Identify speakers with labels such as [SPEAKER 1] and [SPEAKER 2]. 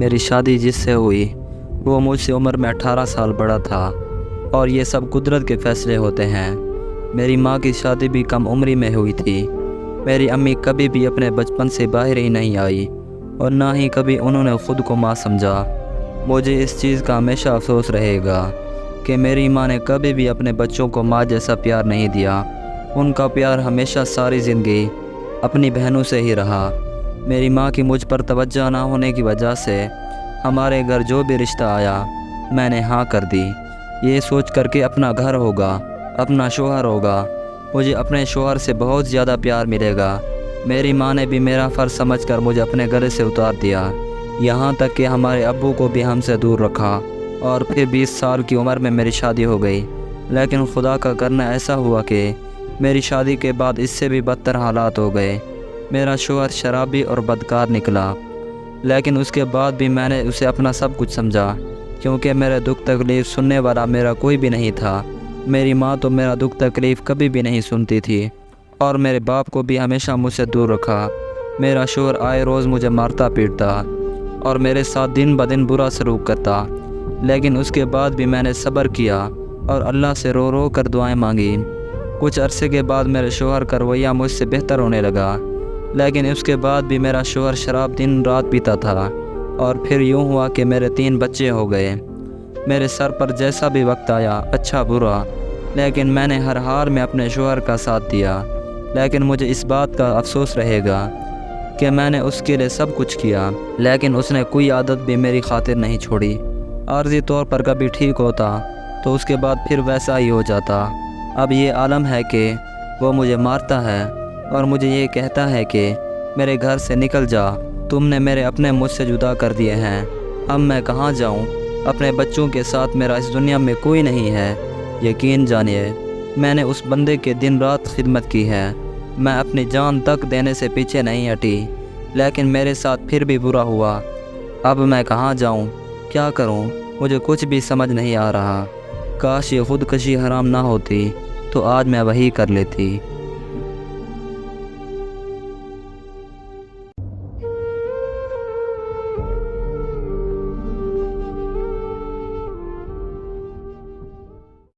[SPEAKER 1] میری شادی جس سے ہوئی وہ مجھ سے عمر میں 18 سال بڑا تھا، اور یہ سب قدرت کے فیصلے ہوتے ہیں۔ میری ماں کی شادی بھی کم عمری میں ہوئی تھی۔ میری امی کبھی بھی اپنے بچپن سے باہر ہی نہیں آئی، اور نہ ہی کبھی انہوں نے خود کو ماں سمجھا۔ مجھے اس چیز کا ہمیشہ افسوس رہے گا کہ میری ماں نے کبھی بھی اپنے بچوں کو ماں جیسا پیار نہیں دیا۔ ان کا پیار ہمیشہ ساری زندگی اپنی بہنوں سے ہی رہا۔ میری ماں کی مجھ پر توجہ نہ ہونے کی وجہ سے ہمارے گھر جو بھی رشتہ آیا میں نے ہاں کر دی، یہ سوچ کر کے اپنا گھر ہوگا، اپنا شوہر ہوگا، مجھے اپنے شوہر سے بہت زیادہ پیار ملے گا۔ میری ماں نے بھی میرا فرض سمجھ کر مجھے اپنے گھر سے اتار دیا، یہاں تک کہ ہمارے ابو کو بھی ہم سے دور رکھا، اور پھر 20 سال کی عمر میں میری شادی ہو گئی۔ لیکن خدا کا کرنا ایسا ہوا کہ میری شادی کے بعد اس سے بھی بدتر حالات ہو گئے۔ میرا شوہر شرابی اور بدکار نکلا، لیکن اس کے بعد بھی میں نے اسے اپنا سب کچھ سمجھا، کیونکہ میرے دکھ تکلیف سننے والا میرا کوئی بھی نہیں تھا۔ میری ماں تو میرا دکھ تکلیف کبھی بھی نہیں سنتی تھی، اور میرے باپ کو بھی ہمیشہ مجھ سے دور رکھا۔ میرا شوہر آئے روز مجھے مارتا پیٹتا اور میرے ساتھ دن بدن برا سلوک کرتا، لیکن اس کے بعد بھی میں نے صبر کیا اور اللہ سے رو رو کر دعائیں مانگی۔ کچھ عرصے کے بعد میرے شوہر کا رویہ مجھ سے بہتر ہونے لگا، لیکن اس کے بعد بھی میرا شوہر شراب دن رات پیتا تھا، اور پھر یوں ہوا کہ میرے 3 بچے ہو گئے۔ میرے سر پر جیسا بھی وقت آیا، اچھا برا، لیکن میں نے ہر حال میں اپنے شوہر کا ساتھ دیا۔ لیکن مجھے اس بات کا افسوس رہے گا کہ میں نے اس کے لیے سب کچھ کیا، لیکن اس نے کوئی عادت بھی میری خاطر نہیں چھوڑی۔ عارضی طور پر کبھی ٹھیک ہوتا تو اس کے بعد پھر ویسا ہی ہو جاتا۔ اب یہ عالم ہے کہ وہ مجھے مارتا ہے اور مجھے یہ کہتا ہے کہ میرے گھر سے نکل جا، تم نے میرے اپنے مجھ سے جدا کر دیے ہیں، اب میں کہاں جاؤں؟ اپنے بچوں کے ساتھ میرا اس دنیا میں کوئی نہیں ہے۔ یقین جانیے میں نے اس بندے کے دن رات خدمت کی ہے، میں اپنی جان تک دینے سے پیچھے نہیں ہٹی، لیکن میرے ساتھ پھر بھی برا ہوا۔ اب میں کہاں جاؤں؟ کیا کروں؟ مجھے کچھ بھی سمجھ نہیں آ رہا۔ کاش یہ خودکشی حرام نہ ہوتی تو آج میں وہی کر لیتی۔